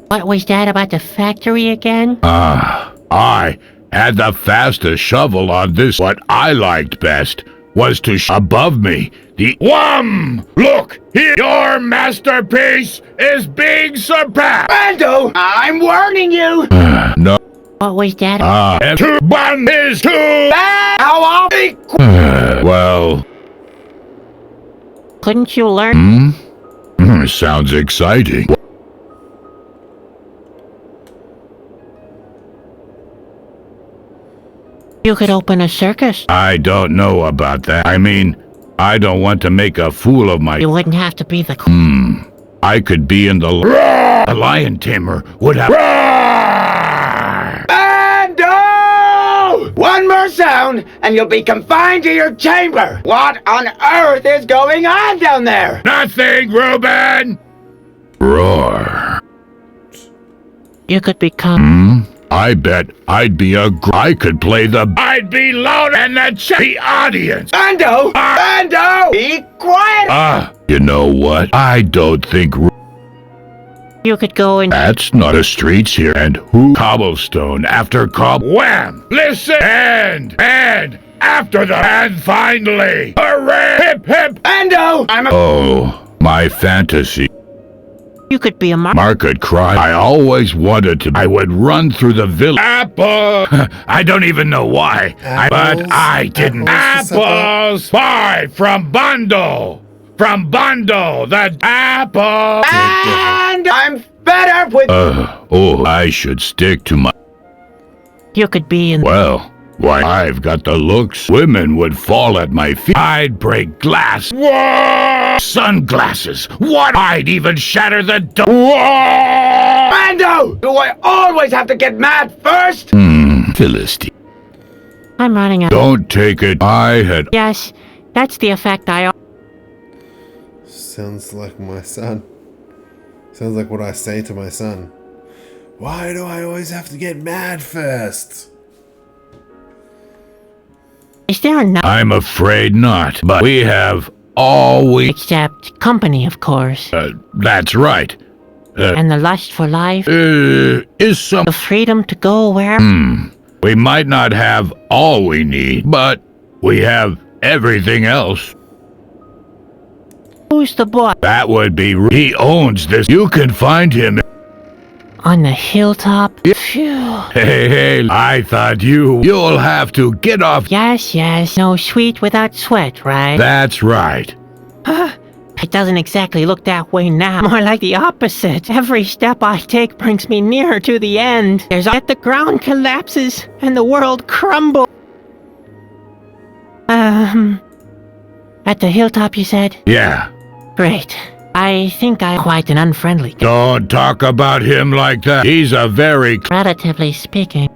What was that about the factory again? I had the fastest shovel on this. What I liked best was to above me. The Wham! Look, here, your masterpiece is being surpassed. Bando, I'm warning you. No. What was that? Too bad is too bad. How often? Well, Couldn't you learn? sounds exciting. You could open a circus. I don't know about that. I mean, I don't want to make a fool of my... You wouldn't have to be the... I could be in the... A lion tamer would have... Bando! One more sound, and you'll be confined to your chamber. What on earth is going on down there? Nothing, Reuben! Roar. You could become... I bet I'd be I could play the... I'd be louder than the audience! Bando! Bando! Be quiet! You know what? I don't think... You could go in... That's not a streets here. And who? Cobblestone after Wham! Listen! And after the... And finally! Hooray! Hip, hip! Bando! Oh, my fantasy. You could be a Market cry. I always wanted to. I would run through the village. Apple! I don't even know why. But I didn't. Apples! Buy from Bando! From Bando! The apple! And I'm better with... I should stick to my... You could be in... Well, why, I've got the looks. Women would fall at my feet. I'd break glass. Whoa! Sunglasses. What? I'd even shatter the door. Bando! Do I always have to get mad first? Philistine. I'm running out. Don't take it. I had... Yes, that's the effect I... Sounds like my son. Sounds like what I say to my son. Why do I always have to get mad first? Is there enough? I'm afraid not. But we have all we... Except company, of course. That's right. And the lust for life. Is some... The freedom to go where... We might not have all we need, but we have everything else. Who's the boy? That would be... He owns this. You can find him... On the hilltop? Phew. Hey, I thought you'll have to get off... Yes, no sweet without sweat, right? That's right. It doesn't exactly look that way now. More like the opposite. Every step I take brings me nearer to the end. Yet the ground collapses and the world crumbles. At the hilltop, you said? Yeah. Great. I think I'm quite an unfriendly guy. Don't talk about him like that. He's a very... Relatively speaking.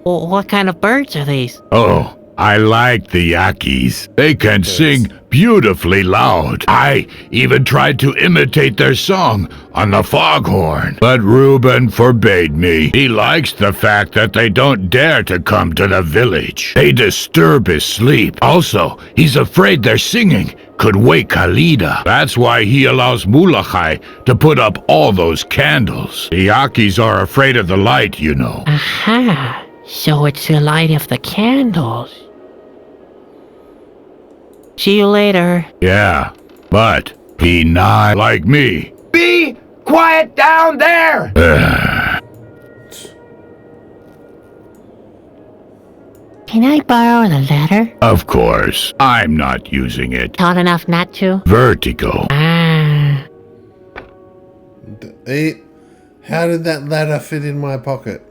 Well, what kind of birds are these? Oh, I like the Yakis. They can sing beautifully loud. I even tried to imitate their song on the foghorn. But Reuben forbade me. He likes the fact that they don't dare to come to the village. They disturb his sleep. Also, he's afraid their singing could wake Khalida. That's why he allows Mulachai to put up all those candles. The Yakis are afraid of the light, you know. Aha! So it's the light of the candles. See you later. Yeah, but be not like me. Be quiet down there! Can I borrow the ladder? Of course, I'm not using it. Tall enough not to? Vertigo. How did that ladder fit in my pocket?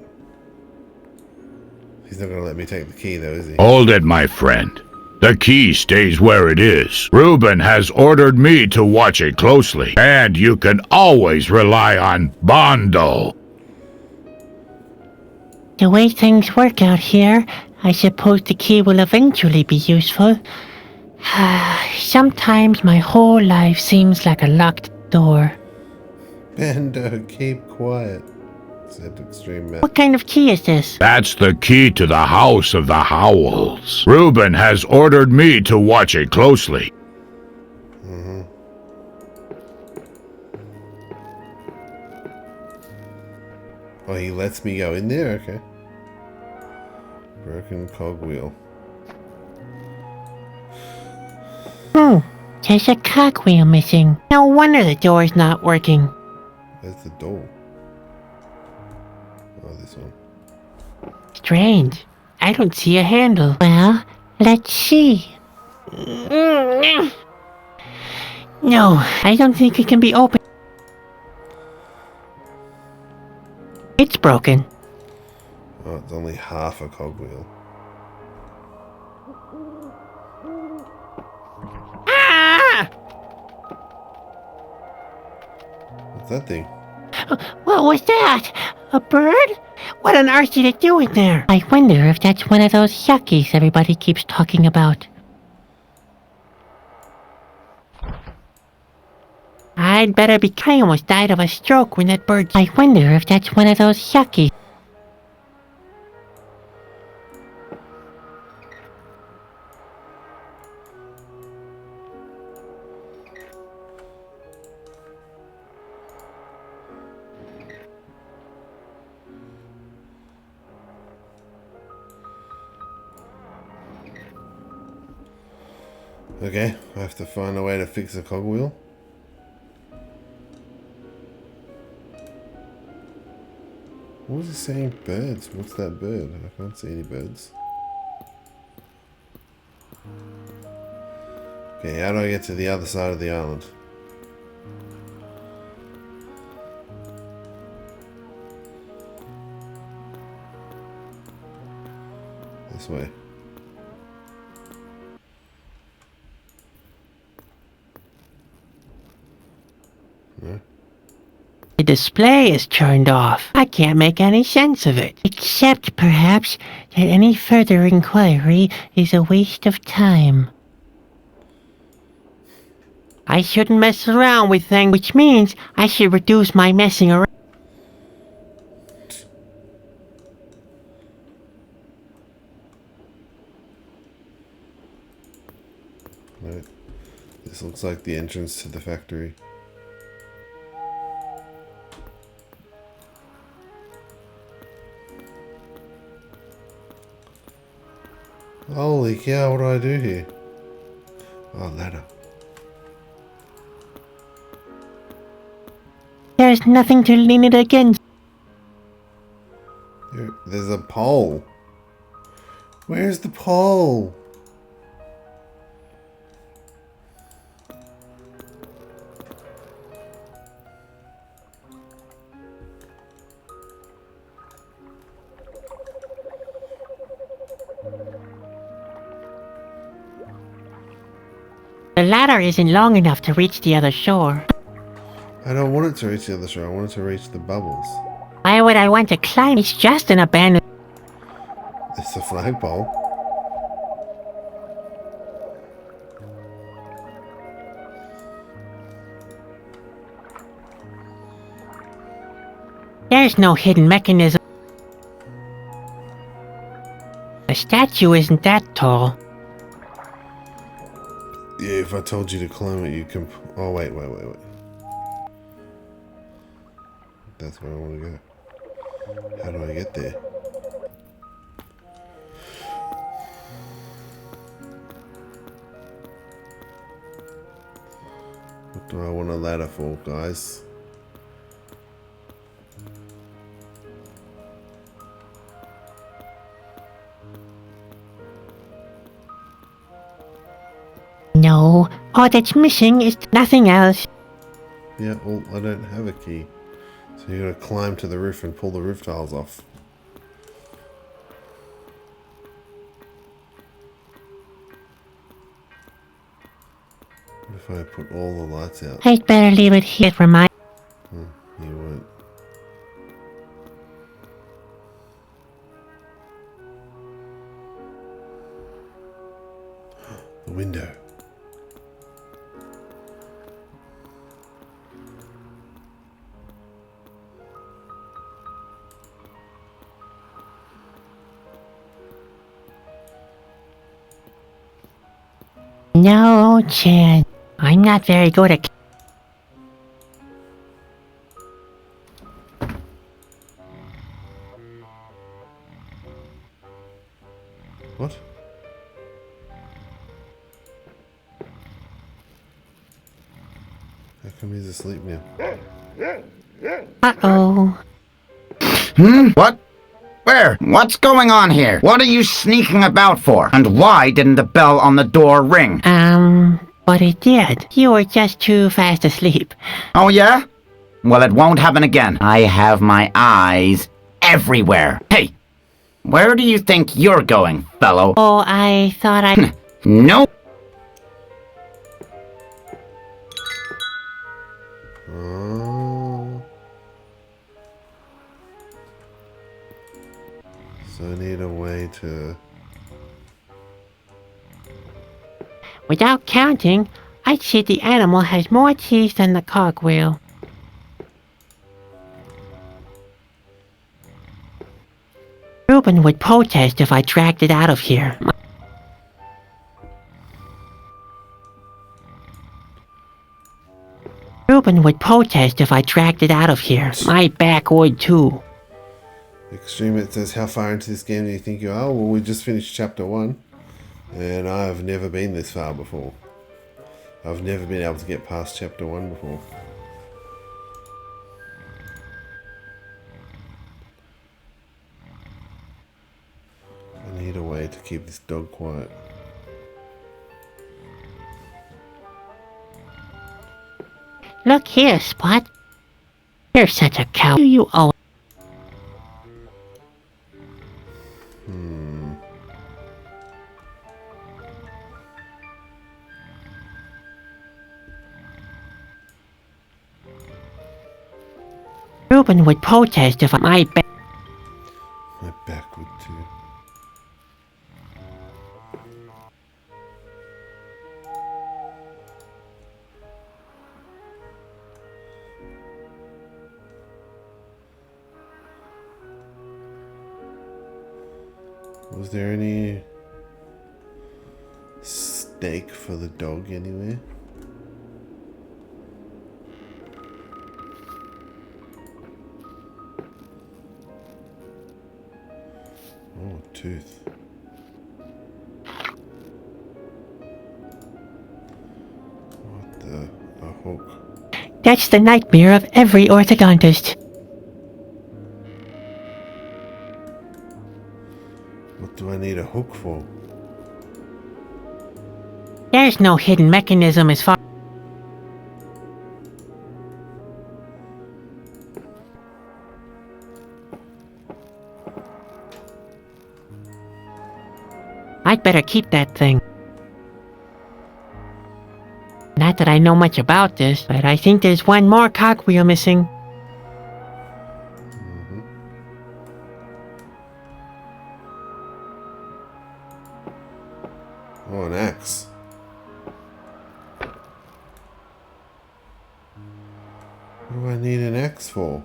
He's not gonna let me take the key though, is he? Hold it, my friend. The key stays where it is. Reuben has ordered me to watch it closely, and you can always rely on Bondo. The way things work out here, I suppose the key will eventually be useful. Sometimes my whole life seems like a locked door. Bando, keep quiet, said Extreme Matt. What kind of key is this? That's the key to the House of the Howls. Reuben has ordered me to watch it closely. Oh, he lets me go in there? Okay. Broken cogwheel. There's a cogwheel missing. No wonder the door's not working. Where's the door? Oh, this one. Strange. I don't see a handle. Well, let's see. No, I don't think it can be opened. It's broken. Oh, it's only half a cogwheel. Ah! What's that thing? What was that? A bird? What on earth did it do in there? I wonder if that's one of those yuckies everybody keeps talking about. I'd better be. I almost died of a stroke when that bird. I wonder if that's one of those yuckies. Okay, I have to find a way to fix a cogwheel. What was it saying? Birds? What's that bird? I can't see any birds. Okay, how do I get to the other side of the island? This way. No? The display is turned off. I can't make any sense of it. Except, perhaps, that any further inquiry is a waste of time. I shouldn't mess around with things, which means I should reduce my messing around. Right. This looks like the entrance to the factory. Holy cow, what do I do here? Oh, ladder. There's nothing to lean it against. There's a pole. Where's the pole? The ladder isn't long enough to reach the other shore. I don't want it to reach the other shore. I want it to reach the bubbles. Why would I want to climb? It's just an abandoned... It's a flagpole. There's no hidden mechanism. The statue isn't that tall. Yeah, if I told you to climb it, you can... Oh, wait. That's where I want to go. How do I get there? What do I want a ladder for, guys? No, all that's missing is nothing else. Yeah, well, I don't have a key. So you gotta climb to the roof and pull the roof tiles off. if I put all the lights out? I'd better leave it here for my... You won't. The window. No chance. I'm not very good at... What? How come he's asleep now? Uh-oh. What? Where? What's going on here? What are you sneaking about for? And why didn't the bell on the door ring? But it did. You were just too fast asleep. Oh, yeah? Well, it won't happen again. I have my eyes everywhere. Hey, where do you think you're going, fellow? Oh, I thought I... Nope. Oh. So I need a way to... Without counting, I'd say the animal has more teeth than the cogwheel. Reuben would protest if I dragged it out of here. Reuben would protest if I dragged it out of here. My back would too. Extreme, it says, how far into this game do you think you are? Well, we just finished chapter 1. And I've never been this far before. I've never been able to get past chapter 1 before. I need a way to keep this dog quiet. Look here, Spot. You're such a cow. You owe... Reuben would protest if my back... My back would too. Was there any steak for the dog anywhere? Oh, tooth. What the? A hook. That's the nightmare of every orthodontist. What do I need a hook for? There's no hidden mechanism as far... I'd better keep that thing. Not that I know much about this, but I think there's one more cogwheel missing. Oh, an axe. What do I need an axe for?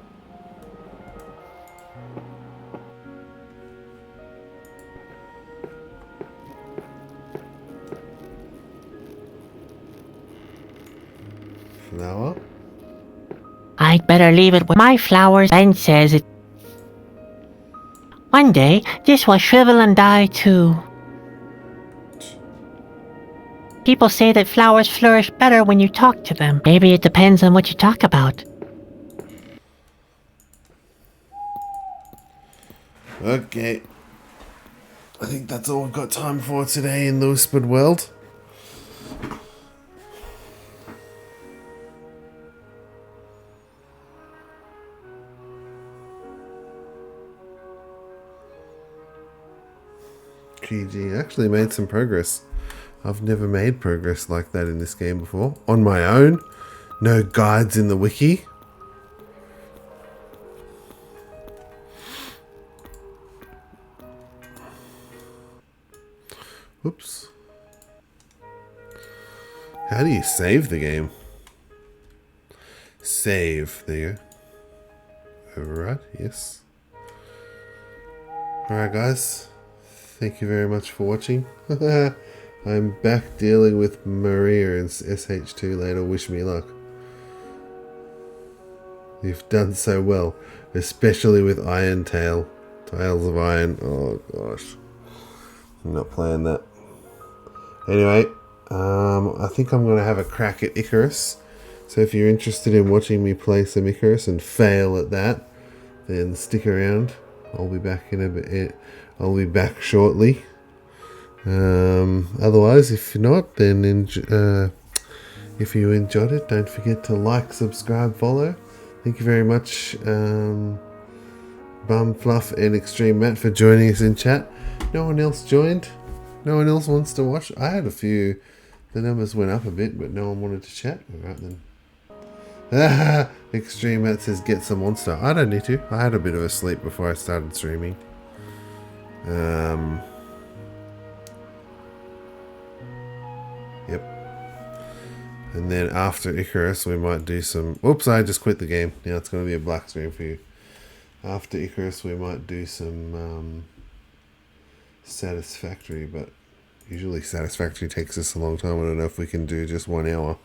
Flower? I'd better leave it with my flowers and says it. One day, this will shrivel and die too. People say that flowers flourish better when you talk to them. Maybe it depends on what you talk about. Okay. I think that's all we've got time for today in the Whispered World. GG, actually made some progress. I've never made progress like that in this game before. On my own. No guides in the wiki. Whoops. How do you save the game? Save. There you go. Override. Yes. Alright guys. Thank you very much for watching. I'm back dealing with Maria in SH2 later. Wish me luck. You've done so well. Especially with Iron Tail. Tales of Iron. Oh gosh. I'm not playing that. Anyway, I think I'm going to have a crack at Icarus. So if you're interested in watching me play some Icarus and fail at that, then stick around. I'll be back in a bit. I'll be back shortly. Otherwise, if not, then if you enjoyed it, don't forget to like, subscribe, follow. Thank you very much, Bum Fluff and Extreme Matt, for joining us in chat. No one else joined. No one else wants to watch. I had a few. The numbers went up a bit, but no one wanted to chat. Alright then. Extreme Matt says get some monster. I don't need to. I had a bit of a sleep before I started streaming. Yep. And then after Icarus, we might do some... Oops, I just quit the game. Now it's going to be a black screen for you. After Icarus, we might do some Satisfactory, but usually Satisfactory takes us a long time. I don't know if we can do just 1 hour.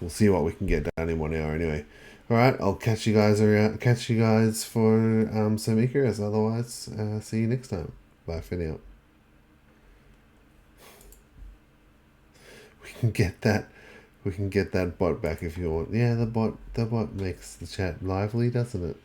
We'll see what we can get done in 1 hour anyway. Alright, I'll catch you guys around. Catch you guys for some Icarus. Otherwise, see you next time. Bye for now. We can get that bot back if you want. Yeah, the bot makes the chat lively, doesn't it?